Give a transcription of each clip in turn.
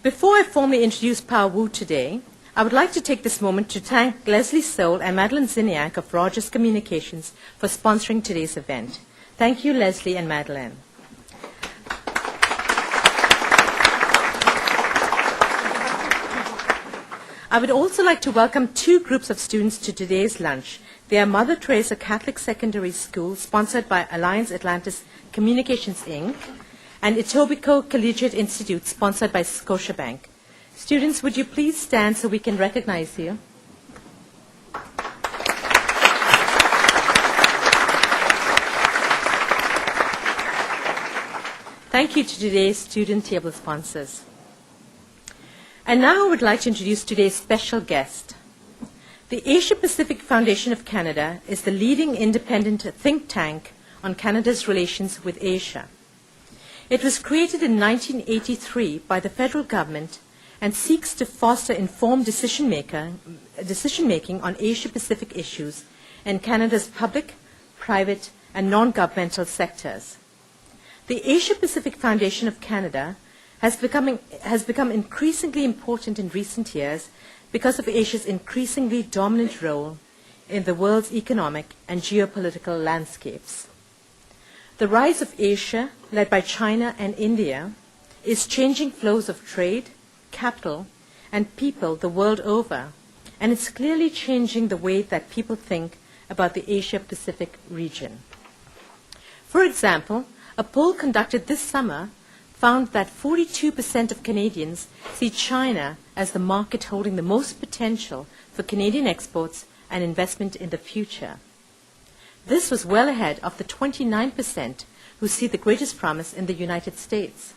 Before I formally introduce Pau Woo today, I would like to take this moment to thank Leslie Soule and Madeline Ziniak of Rogers Communications for sponsoring today's event. Thank you, Leslie and Madeline. I would also like to welcome two groups of students to today's lunch. They are Mother Teresa Catholic Secondary School, sponsored by Alliance Atlantis Communications, Inc., and Etobicoke Collegiate Institute, sponsored by Scotiabank. Students, would you please stand so we can recognize you? Thank you to today's student table sponsors. And now I would like to introduce today's special guest. The Asia Pacific Foundation of Canada is the leading independent think tank on Canada's relations with Asia. It was created in 1983 by the federal government and seeks to foster informed decision-making on Asia-Pacific issues in Canada's public, private, and non-governmental sectors. The Asia-Pacific Foundation of Canada has become increasingly important in recent years because of Asia's increasingly dominant role in the world's economic and geopolitical landscapes. The rise of Asia, led by China and India, is changing flows of trade, capital, and people the world over, and it's clearly changing the way that people think about the Asia-Pacific region. For example, a poll conducted this summer found that 42% of Canadians see China as the market holding the most potential for Canadian exports and investment in the future. This was well ahead of the 29% who see the greatest promise in the United States.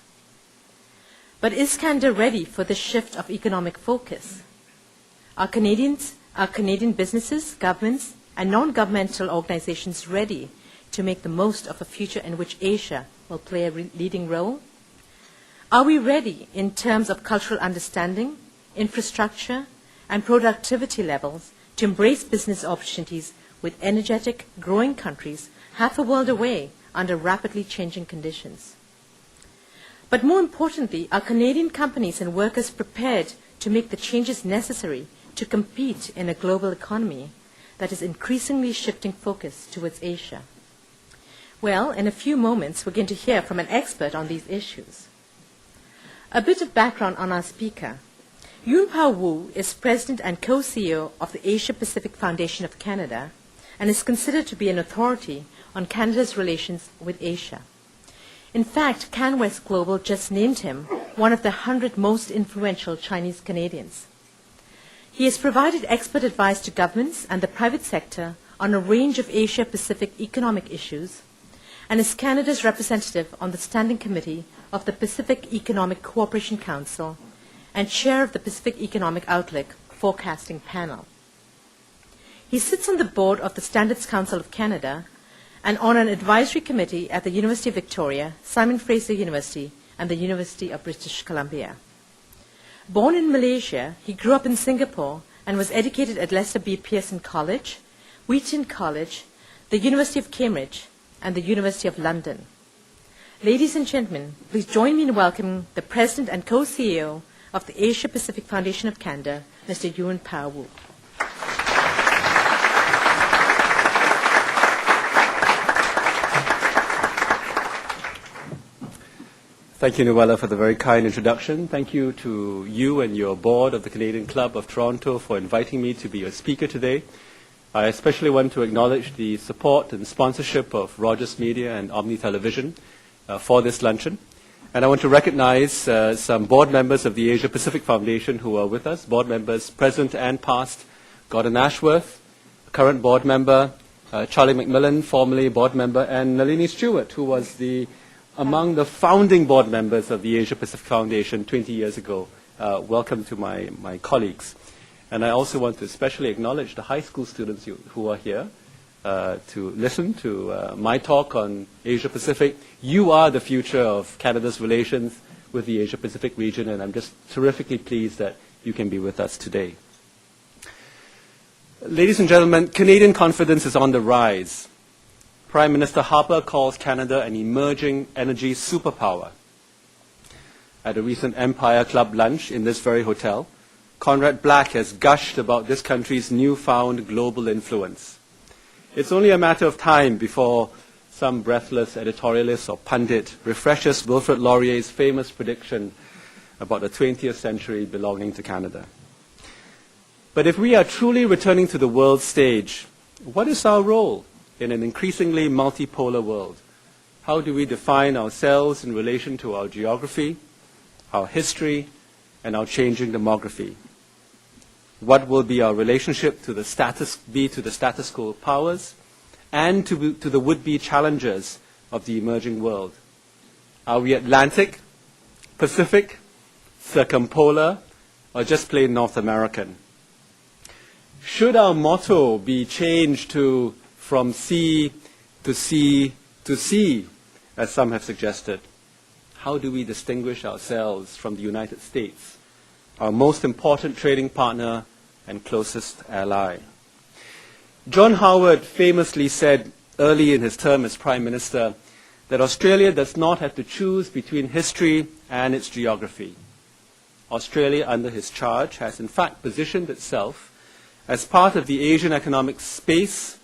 But is Canada ready for this shift of economic focus? Are Canadian businesses, governments, and non-governmental organizations ready to make the most of a future in which Asia will play a leading role? Are we ready in terms of cultural understanding, infrastructure, and productivity levels to embrace business opportunities with energetic, growing countries half a world away under rapidly changing conditions? But more importantly, are Canadian companies and workers prepared to make the changes necessary to compete in a global economy that is increasingly shifting focus towards Asia? Well, in a few moments, we're going to hear from an expert on these issues. A bit of background on our speaker. Yuen Pau Woo is President and Co-CEO of the Asia Pacific Foundation of Canada and is considered to be an authority on Canada's relations with Asia. In fact, CanWest Global just named him one of the 100 most influential Chinese Canadians. He has provided expert advice to governments and the private sector on a range of Asia-Pacific economic issues and is Canada's representative on the Standing Committee of the Pacific Economic Cooperation Council and chair of the Pacific Economic Outlook Forecasting Panel. He sits on the board of the Standards Council of Canada and on an advisory committee at the University of Victoria, Simon Fraser University, and the University of British Columbia. Born in Malaysia, he grew up in Singapore and was educated at Lester B. Pearson College, Wheaton College, the University of Cambridge, and the University of London. Ladies and gentlemen, please join me in welcoming the President and Co-CEO of the Asia Pacific Foundation of Canada, Mr. Yuen Pau Woo. Thank you, Noella, for the very kind introduction. Thank you to you and your board of the Canadian Club of Toronto for inviting me to be your speaker today. I especially want to acknowledge the support and sponsorship of Rogers Media and Omni Television for this luncheon. And I want to recognize some board members of the Asia Pacific Foundation who are with us, board members present and past, Gordon Ashworth, current board member, Charlie McMillan, formerly board member, and Nalini Stewart, who was among the founding board members of the Asia Pacific Foundation 20 years ago. Welcome to my colleagues. And I also want to especially acknowledge the high school students who are here to listen to my talk on Asia Pacific. You are the future of Canada's relations with the Asia Pacific region, and I'm just terrifically pleased that you can be with us today. Ladies and gentlemen, Canadian confidence is on the rise. Prime Minister Harper calls Canada an emerging energy superpower. at a recent Empire Club lunch in this very hotel, Conrad Black has gushed about this country's newfound global influence. It's only a matter of time before some breathless editorialist or pundit refreshes Wilfrid Laurier's famous prediction about the 20th century belonging to Canada. But if we are truly returning to the world stage, what is our role in an increasingly multipolar world? How do we define ourselves in relation to our geography, our history, and our changing demography? What will be our relationship to the status quo powers and to the would-be challengers of the emerging world? Are we Atlantic, Pacific, circumpolar, or just plain North American? Should our motto be changed to from sea to sea to sea, as some have suggested? How do we distinguish ourselves from the United States, our most important trading partner and closest ally? John Howard famously said early in his term as Prime Minister that Australia does not have to choose between history and its geography. Australia, under his charge, has in fact positioned itself as part of the Asian economic space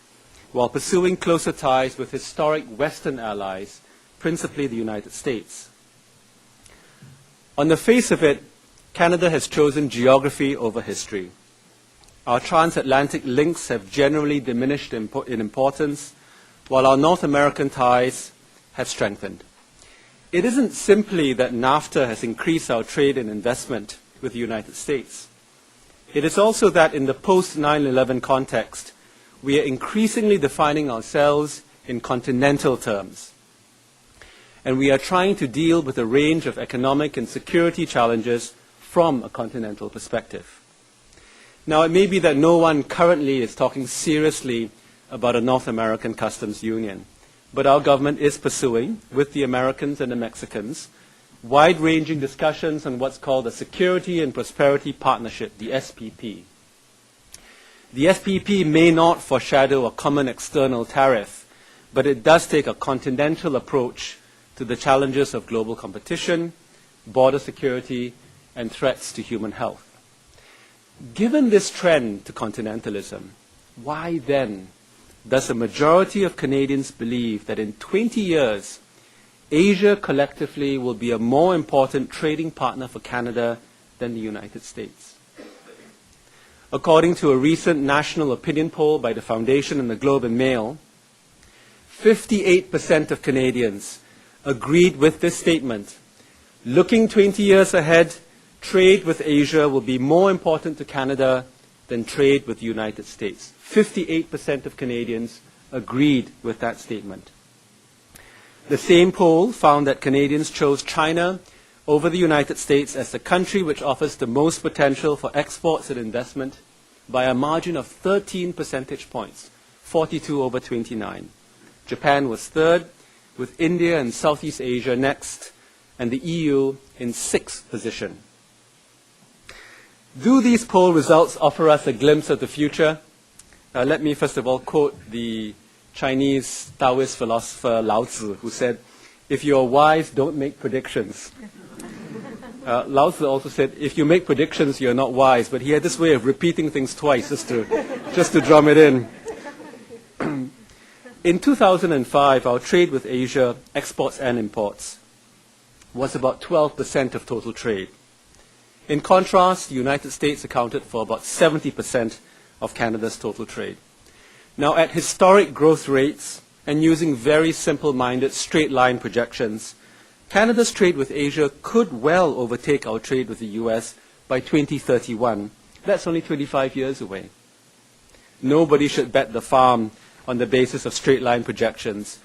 while pursuing closer ties with historic Western allies, principally the United States. On the face of it, Canada has chosen geography over history. Our transatlantic links have generally diminished in importance, while our North American ties have strengthened. It isn't simply that NAFTA has increased our trade and investment with the United States. It is also that in the post-9/11 context, we are increasingly defining ourselves in continental terms. And we are trying to deal with a range of economic and security challenges from a continental perspective. Now, it may be that no one currently is talking seriously about a North American customs union, but our government is pursuing, with the Americans and the Mexicans, wide-ranging discussions on what's called the Security and Prosperity Partnership, the SPP. The SPP may not foreshadow a common external tariff, but it does take a continental approach to the challenges of global competition, border security, and threats to human health. Given this trend to continentalism, why then does a majority of Canadians believe that in 20 years, Asia collectively will be a more important trading partner for Canada than the United States? According to a recent national opinion poll by the Foundation and the Globe and Mail, 58% of Canadians agreed with this statement. Looking 20 years ahead, trade with Asia will be more important to Canada than trade with the United States. 58% of Canadians agreed with that statement. The same poll found that Canadians chose China over the United States as the country which offers the most potential for exports and investment by a margin of 13 percentage points, 42 over 29. Japan was third, with India and Southeast Asia next, and the EU in sixth position. Do these poll results offer us a glimpse of the future? Let me first of all quote the Chinese Taoist philosopher Lao Tzu, who said, "If you are wise, don't make predictions." Lao Tzu also said, "If you make predictions, you're not wise." But he had this way of repeating things twice just to drum it in. In 2005, our trade with Asia, exports and imports, was about 12% of total trade. In contrast, the United States accounted for about 70% of Canada's total trade. Now, at historic growth rates and using very simple-minded straight-line projections, Canada's trade with Asia could well overtake our trade with the US by 2031. That's only 25 years away. Nobody should bet the farm on the basis of straight-line projections.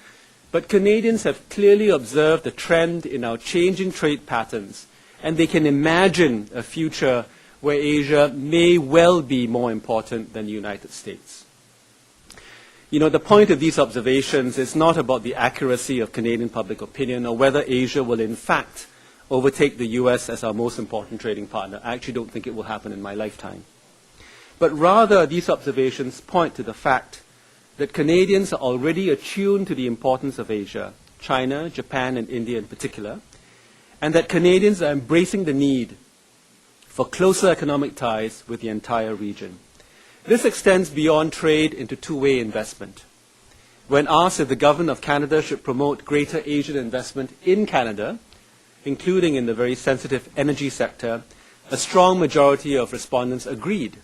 But Canadians have clearly observed a trend in our changing trade patterns, and they can imagine a future where Asia may well be more important than the United States. You know, the point of these observations is not about the accuracy of Canadian public opinion or whether Asia will in fact overtake the US as our most important trading partner. I actually don't think it will happen in my lifetime. But rather, these observations point to the fact that Canadians are already attuned to the importance of Asia, China, Japan, and India in particular, and that Canadians are embracing the need for closer economic ties with the entire region. This extends beyond trade into two-way investment. When asked if the government of Canada should promote greater Asian investment in Canada, including in the very sensitive energy sector, a strong majority of respondents agreed.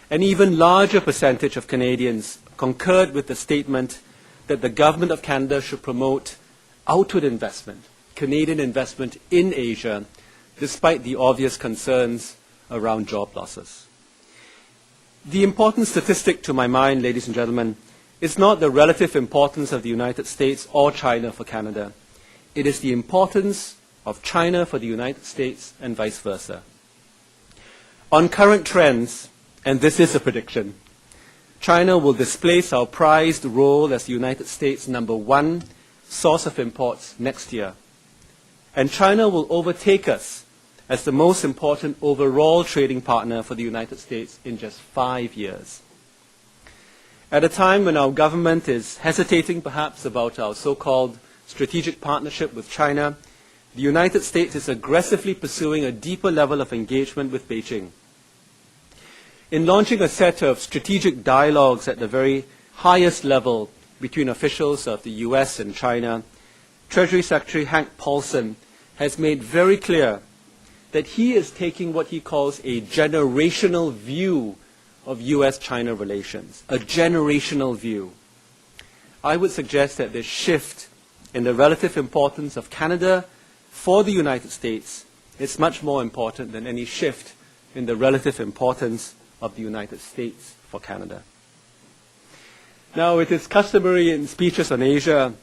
An even larger percentage of Canadians concurred with the statement that the government of Canada should promote outward investment, Canadian investment in Asia, despite the obvious concerns around job losses. The important statistic to my mind, ladies and gentlemen, is not the relative importance of the United States or China for Canada. It is the importance of China for the United States and vice versa. On current trends, and this is a prediction, China will displace our prized role as the United States' #1 source of imports next year. And China will overtake us as the most important overall trading partner for the United States in just 5 years. At a time when our government is hesitating perhaps about our so-called strategic partnership with China, the United States is aggressively pursuing a deeper level of engagement with Beijing. In launching a set of strategic dialogues at the very highest level between officials of the US and China, Treasury Secretary Hank Paulson has made very clear that he is taking what he calls a generational view of US-China relations, a generational view. I would suggest that this shift in the relative importance of Canada for the United States is much more important than any shift in the relative importance of the United States for Canada. Now, it is customary in speeches on Asia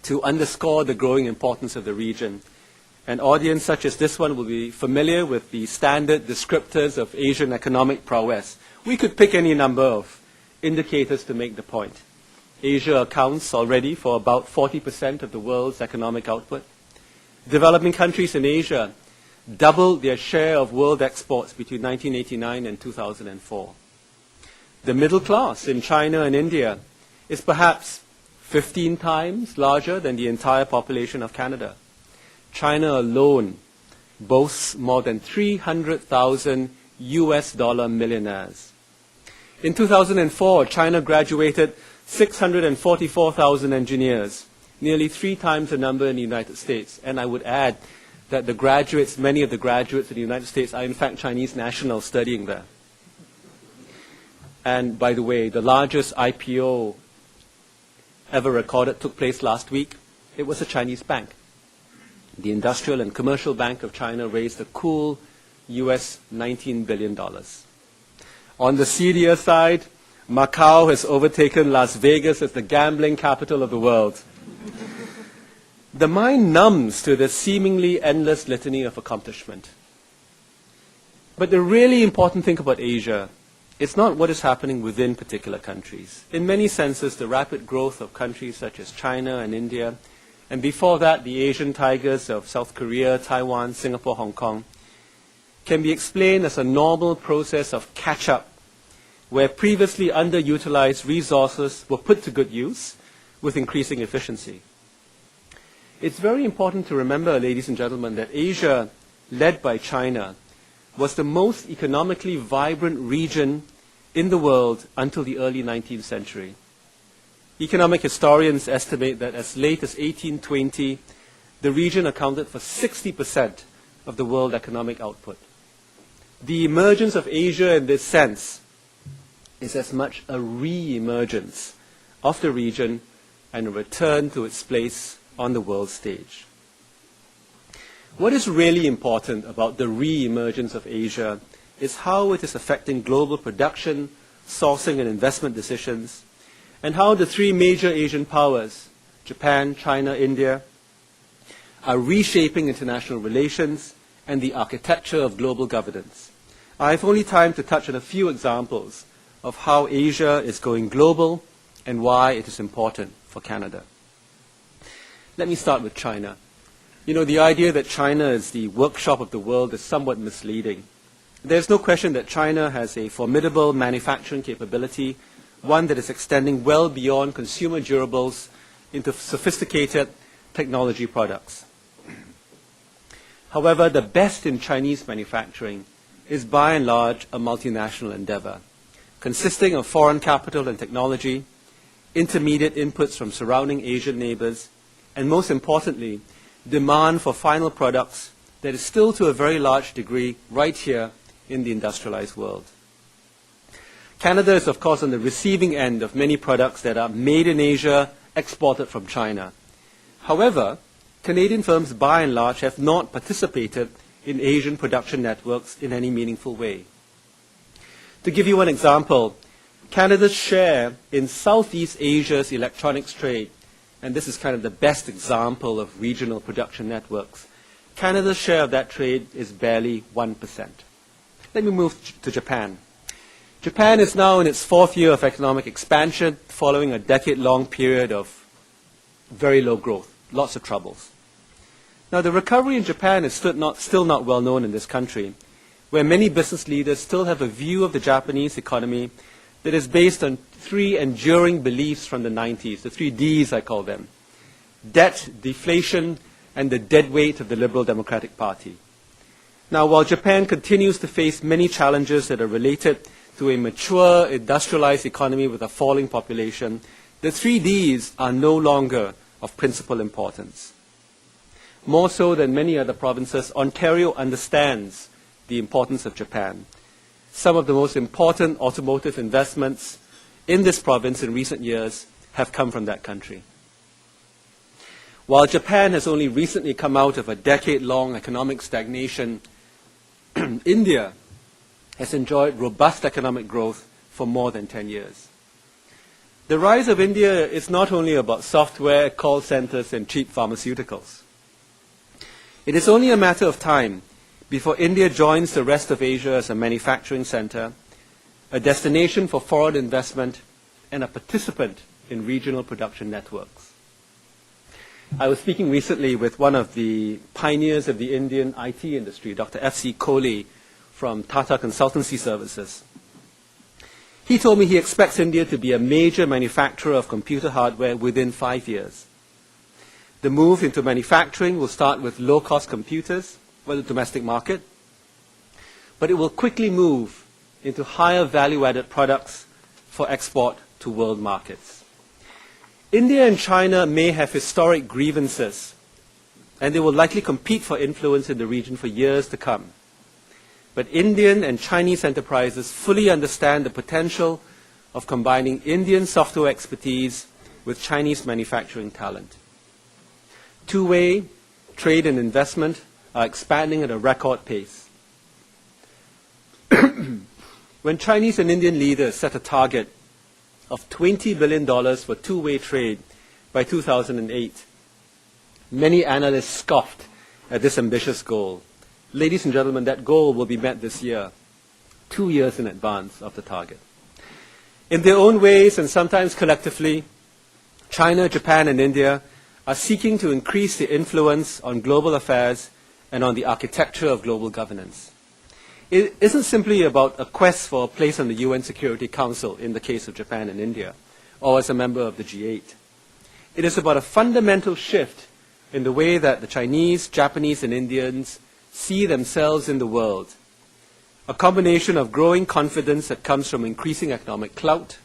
to underscore the growing importance of the region. An audience such as this one will be familiar with the standard descriptors of Asian economic prowess. We could pick any number of indicators to make the point. Asia accounts already for about 40% of the world's economic output. Developing countries in Asia doubled their share of world exports between 1989 and 2004. The middle class in China and India is perhaps 15 times larger than the entire population of Canada. China alone boasts more than 300,000 US dollar millionaires. In 2004, China graduated 644,000 engineers, nearly 3 times the number in the United States. And I would add that the graduates, many of the graduates in the United States are in fact Chinese nationals studying there. And by the way, the largest IPO ever recorded took place last week. It was a Chinese bank. The Industrial and Commercial Bank of China raised a cool US $19 billion. On the seedier side, Macau has overtaken Las Vegas as the gambling capital of the world. The mind numbs to the seemingly endless litany of accomplishment. But the really important thing about Asia is not what is happening within particular countries. In many senses, the rapid growth of countries such as China and India, and before that, the Asian tigers of South Korea, Taiwan, Singapore, Hong Kong, can be explained as a normal process of catch-up, where previously underutilized resources were put to good use with increasing efficiency. It's very important to remember, ladies and gentlemen, that Asia, led by China, was the most economically vibrant region in the world until the early 19th century. Economic historians estimate that as late as 1820, the region accounted for 60% of the world economic output. The emergence of Asia in this sense is as much a re-emergence of the region and a return to its place on the world stage. What is really important about the re-emergence of Asia is how it is affecting global production, sourcing and investment decisions, and how the 3 major Asian powers, Japan, China, India, are reshaping international relations and the architecture of global governance. I have only time to touch on a few examples of how Asia is going global and why it is important for Canada. Let me start with China. You know, the idea that China is the workshop of the world is somewhat misleading. There's no question that China has a formidable manufacturing capability, one that is extending well beyond consumer durables into sophisticated technology products. However, the best in Chinese manufacturing is by and large a multinational endeavor, consisting of foreign capital and technology, intermediate inputs from surrounding Asian neighbors, and most importantly, demand for final products that is still to a very large degree right here in the industrialized world. Canada is, of course, on the receiving end of many products that are made in Asia, exported from China. However, Canadian firms, by and large, have not participated in Asian production networks in any meaningful way. To give you one example, Canada's share in Southeast Asia's electronics trade, and this is kind of the best example of regional production networks, Canada's share of that trade is barely 1%. Let me move to Japan. Japan is now in its fourth year of economic expansion, following a decade-long period of very low growth, lots of troubles. Now, the recovery in Japan is still not well known in this country, where many business leaders still have a view of the Japanese economy that is based on three enduring beliefs from the 90s, the three Ds I call them: debt, deflation, and the dead weight of the Liberal Democratic Party. Now, while Japan continues to face many challenges that are related to a mature, industrialized economy with a falling population, the three Ds are no longer of principal importance. More so than many other provinces, Ontario understands the importance of Japan. Some of the most important automotive investments in this province in recent years have come from that country. While Japan has only recently come out of a decade-long economic stagnation, India has enjoyed robust economic growth for more than 10 years. The rise of India is not only about software, call centers, and cheap pharmaceuticals. It is only a matter of time before India joins the rest of Asia as a manufacturing center, a destination for foreign investment, and a participant in regional production networks. I was speaking recently with one of the pioneers of the Indian IT industry, Dr. F.C. Kohli from Tata Consultancy Services. He told me he expects India to be a major manufacturer of computer hardware within 5 years. The move into manufacturing will start with low-cost computers for the domestic market, but it will quickly move into higher value-added products for export to world markets. India and China may have historic grievances, and they will likely compete for influence in the region for years to come. But Indian and Chinese enterprises fully understand the potential of combining Indian software expertise with Chinese manufacturing talent. Two-way trade and investment are expanding at a record pace. When Chinese and Indian leaders set a target of $20 billion for two-way trade by 2008, many analysts scoffed at this ambitious goal. Ladies and gentlemen, that goal will be met this year, 2 years in advance of the target. In their own ways, and sometimes collectively, China, Japan, and India are seeking to increase their influence on global affairs and on the architecture of global governance. It isn't simply about a quest for a place on the UN Security Council in the case of Japan and India, or as a member of the G8. It is about a fundamental shift in the way that the Chinese, Japanese, and Indians see themselves in the world, a combination of growing confidence that comes from increasing economic clout,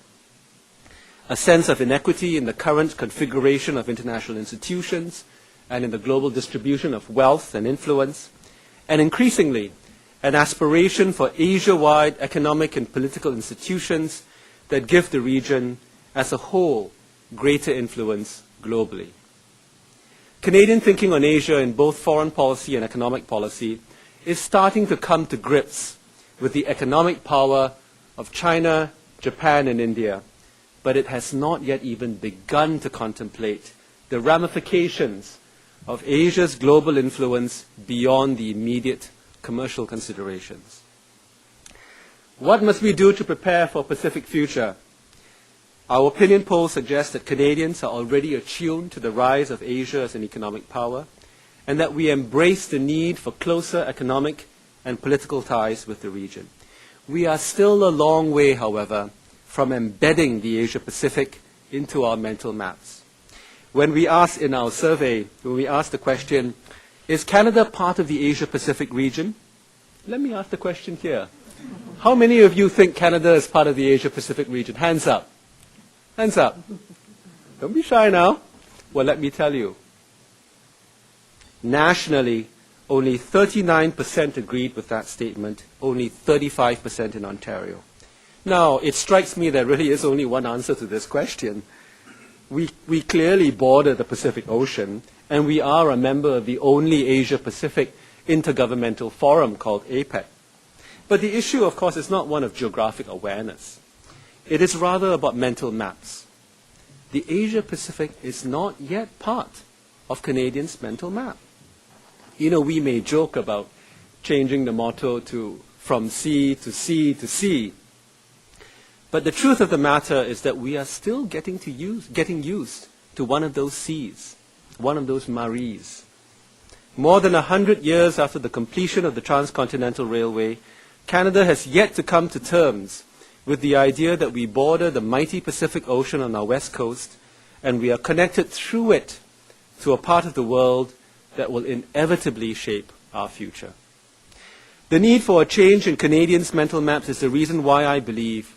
a sense of inequity in the current configuration of international institutions and in the global distribution of wealth and influence, and increasingly, an aspiration for Asia-wide economic and political institutions that give the region as a whole greater influence globally. Canadian thinking on Asia in both foreign policy and economic policy is starting to come to grips with the economic power of China, Japan, and India, but it has not yet even begun to contemplate the ramifications of Asia's global influence beyond the immediate commercial considerations. What must we do to prepare for a Pacific future? Our opinion polls suggest that Canadians are already attuned to the rise of Asia as an economic power, and that we embrace the need for closer economic and political ties with the region. We are still a long way, however, from embedding the Asia-Pacific into our mental maps. When we asked in our survey, when we asked the question, Is Canada part of the Asia-Pacific region? Let me ask the question here. How many of you think Canada is part of the Asia-Pacific region? Hands up. Hands up. Don't be shy now. Well, let me tell you. Nationally, only 39% agreed with that statement, only 35% in Ontario. Now, it strikes me there really is only one answer to this question. We clearly border the Pacific Ocean, and we are a member of the only Asia-Pacific intergovernmental forum called APEC. But the issue, of course, is not one of geographic awareness. It is rather about mental maps. The Asia-Pacific is not yet part of Canadians' mental map. You know, we may joke about changing the motto to from sea to sea to sea. But the truth of the matter is that we are still getting used to one of those seas, one of those maries. More than 100 years after the completion of the Transcontinental Railway, Canada has yet to come to terms with the idea that we border the mighty Pacific Ocean on our west coast, and we are connected through it to a part of the world that will inevitably shape our future. The need for a change in Canadians' mental maps is the reason why I believe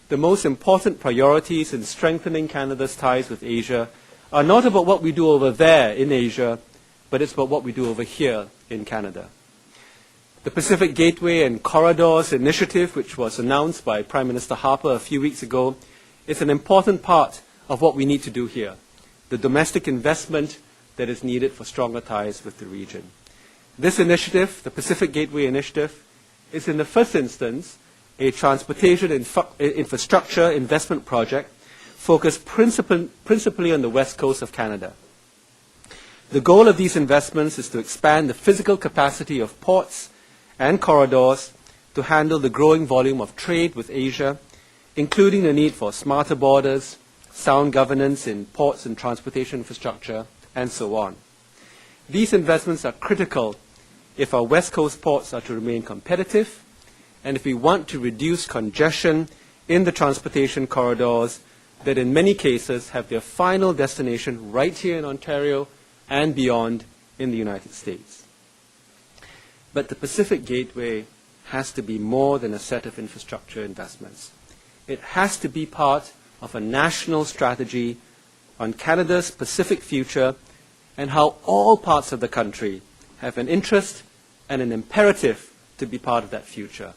the most important priorities in strengthening Canada's ties with Asia are not about what we do over there in Asia, but it's about what we do over here in Canada. The Pacific Gateway and Corridors Initiative, which was announced by Prime Minister Harper a few weeks ago, is an important part of what we need to do here, the domestic investment that is needed for stronger ties with the region. This initiative, the Pacific Gateway Initiative, is in the first instance a transportation infrastructure investment project focused principally on the west coast of Canada. The goal of these investments is to expand the physical capacity of ports and corridors to handle the growing volume of trade with Asia, including the need for smarter borders, sound governance in ports and transportation infrastructure, and so on. These investments are critical if our west coast ports are to remain competitive and if we want to reduce congestion in the transportation corridors that in many cases have their final destination right here in Ontario and beyond in the United States. But the Pacific Gateway has to be more than a set of infrastructure investments. It has to be part of a national strategy on Canada's Pacific future and how all parts of the country have an interest and an imperative to be part of that future.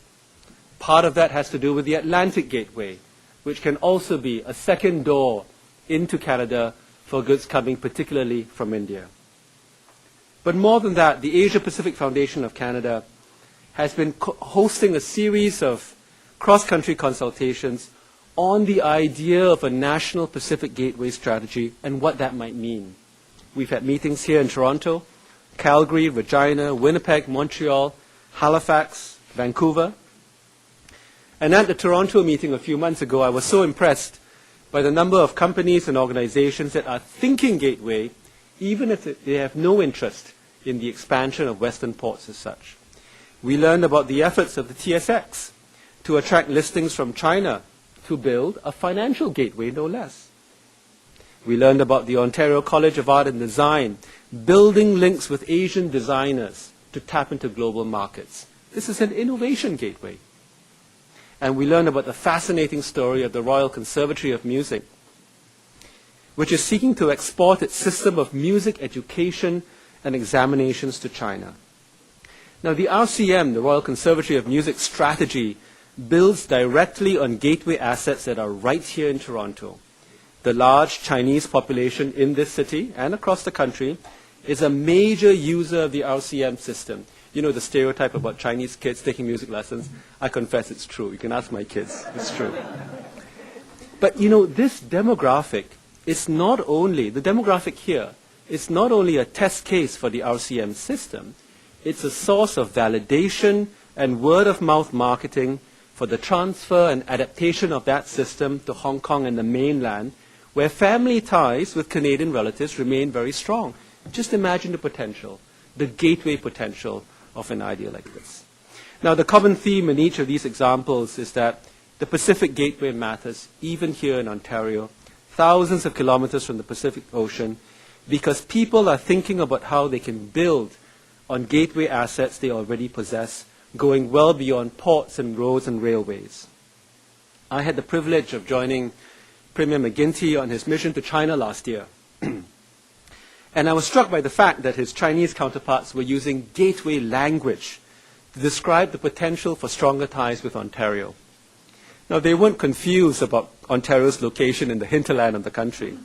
Part of that has to do with the Atlantic Gateway, which can also be a second door into Canada for goods coming particularly from India. But more than that, the Asia-Pacific Foundation of Canada has been hosting a series of cross-country consultations on the idea of a national Pacific Gateway strategy and what that might mean. We've had meetings here in Toronto, Calgary, Regina, Winnipeg, Montreal, Halifax, Vancouver. And at the Toronto meeting a few months ago, I was so impressed by the number of companies and organizations that are thinking gateway, even if they have no interest in the expansion of Western ports as such. We learned about the efforts of the TSX to attract listings from China to build a financial gateway, no less. We learned about the Ontario College of Art and Design building links with Asian designers to tap into global markets. This is an innovation gateway. And we learned about the fascinating story of the Royal Conservatory of Music, which is seeking to export its system of music education and examinations to China. Now, the RCM, the Royal Conservatory of Music strategy, builds directly on gateway assets that are right here in Toronto. The large Chinese population in this city and across the country is a major user of the RCM system. You know the stereotype about Chinese kids taking music lessons? I confess it's true. You can ask my kids. It's true. But you know, this demographic is not only, the demographic here is not only a test case for the RCM system, it's a source of validation and word-of-mouth marketing for the transfer and adaptation of that system to Hong Kong and the mainland, where family ties with Canadian relatives remain very strong. Just imagine the potential, the gateway potential of an idea like this. Now, the common theme in each of these examples is that the Pacific Gateway matters, even here in Ontario, thousands of kilometers from the Pacific Ocean, because people are thinking about how they can build on gateway assets they already possess, going well beyond ports and roads and railways. I had the privilege of joining Premier McGuinty on his mission to China last year. And I was struck by the fact that his Chinese counterparts were using gateway language to describe the potential for stronger ties with Ontario. Now, they weren't confused about Ontario's location in the hinterland of the country.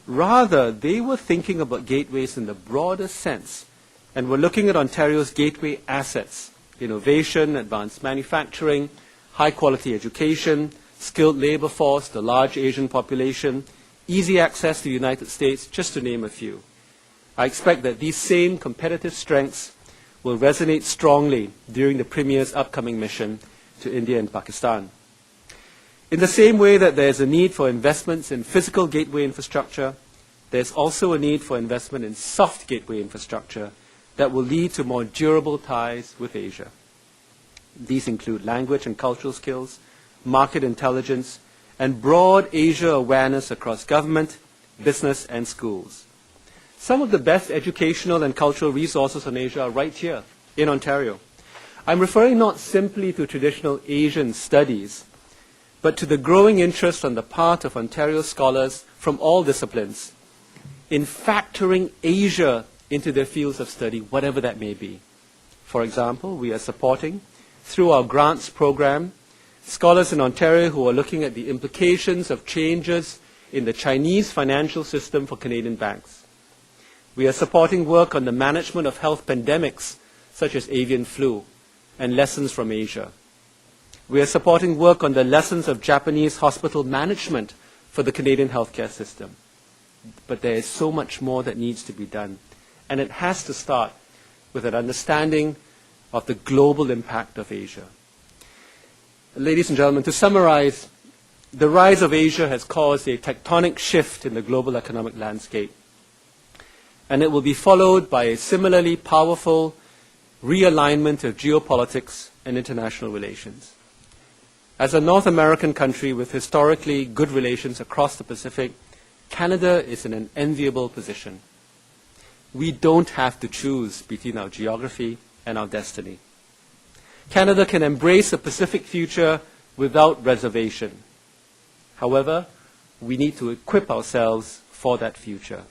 Rather, they were thinking about gateways in the broader sense and were looking at Ontario's gateway assets: innovation, advanced manufacturing, high-quality education, skilled labor force, the large Asian population, easy access to the United States, just to name a few. I expect that these same competitive strengths will resonate strongly during the Premier's upcoming mission to India and Pakistan. In the same way that there is a need for investments in physical gateway infrastructure, there's also a need for investment in soft gateway infrastructure that will lead to more durable ties with Asia. These include language and cultural skills, market intelligence, and broad Asia awareness across government, business, and schools. Some of the best educational and cultural resources on Asia are right here in Ontario. I'm referring not simply to traditional Asian studies, but to the growing interest on the part of Ontario scholars from all disciplines in factoring Asia into their fields of study, whatever that may be. For example, we are supporting, through our grants program, scholars in Ontario who are looking at the implications of changes in the Chinese financial system for Canadian banks. We are supporting work on the management of health pandemics, such as avian flu, and lessons from Asia. We are supporting work on the lessons of Japanese hospital management for the Canadian healthcare system. But there is so much more that needs to be done, and it has to start with an understanding of the global impact of Asia. Ladies and gentlemen, to summarize, the rise of Asia has caused a tectonic shift in the global economic landscape, and it will be followed by a similarly powerful realignment of geopolitics and international relations. As a North American country with historically good relations across the Pacific, Canada is in an enviable position. We don't have to choose between our geography and our destiny. Canada can embrace a Pacific future without reservation. However, we need to equip ourselves for that future.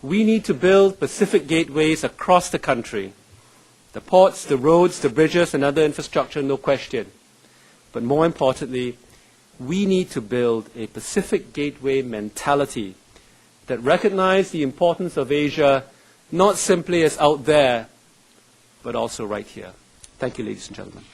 We need to build Pacific gateways across the country. The ports, the roads, the bridges, and other infrastructure, no question. But more importantly, we need to build a Pacific gateway mentality that recognizes the importance of Asia not simply as out there, but also right here. Thank you, ladies and gentlemen.